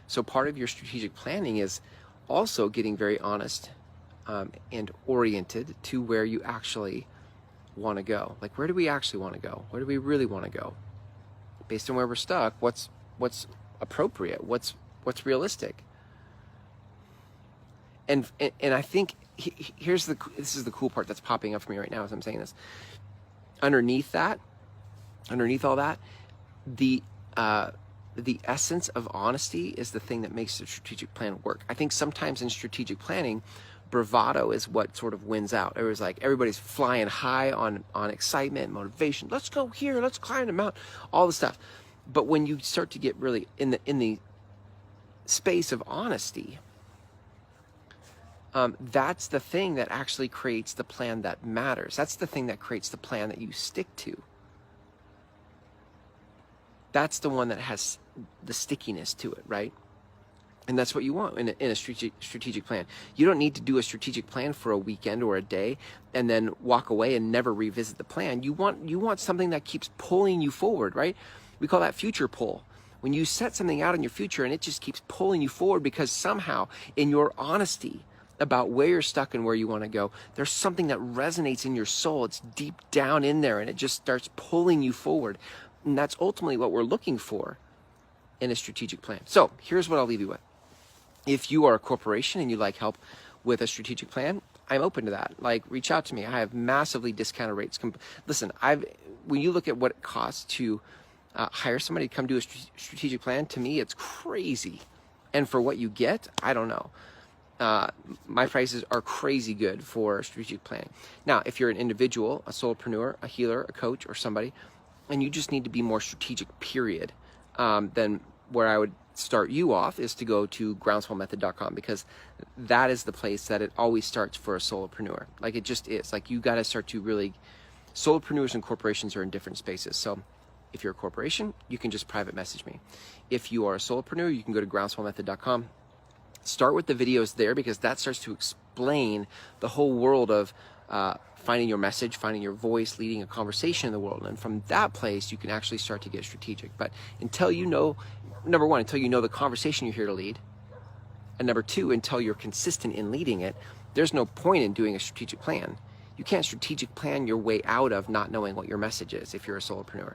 So part of your strategic planning is also getting very honest and oriented to where you actually want to go. Like, where do we actually want to go? Where do we really want to go? Based on where we're stuck, what's appropriate? What's realistic? And I think this is the cool part that's popping up for me right now as I'm saying this. Underneath all that, the essence of honesty is the thing that makes the strategic plan work. I think sometimes in strategic planning, bravado is what sort of wins out. It was like everybody's flying high on excitement, motivation. Let's go here, let's climb the mountain, all the stuff. But when you start to get really in the space of honesty, that's the thing that actually creates the plan that matters. That's the thing that creates the plan that you stick to. That's the one that has the stickiness to it, right? And that's what you want in a strategic plan. You don't need to do a strategic plan for a weekend or a day and then walk away and never revisit the plan. You want something that keeps pulling you forward, right? We call that future pull. When you set something out in your future and it just keeps pulling you forward because somehow in your honesty about where you're stuck and where you want to go, there's something that resonates in your soul. It's deep down in there and it just starts pulling you forward. And that's ultimately what we're looking for in a strategic plan. So here's what I'll leave you with. If you are a corporation and you'd like help with a strategic plan, I'm open to that. Like, reach out to me. I have massively discounted rates. Listen, when you look at what it costs to hire somebody to come do a strategic plan, to me, it's crazy. And for what you get, I don't know. My prices are crazy good for strategic planning. Now, if you're an individual, a solopreneur, a healer, a coach, or somebody, and you just need to be more strategic, period, then where I would start you off is to go to groundswellmethod.com, because that is the place that it always starts for a solopreneur. Like, it just is. Like, you got to start to really, solopreneurs and corporations are in different spaces. So if you're a corporation, you can just private message me. If you are a solopreneur, you can go to groundswellmethod.com. Start with the videos there, because that starts to explain the whole world of finding your message, finding your voice, leading a conversation in the world. And from that place, you can actually start to get strategic. But until you know, number one, until you know the conversation you're here to lead, and number two, until you're consistent in leading it, there's no point in doing a strategic plan. You can't strategic plan your way out of not knowing what your message is if you're a solopreneur.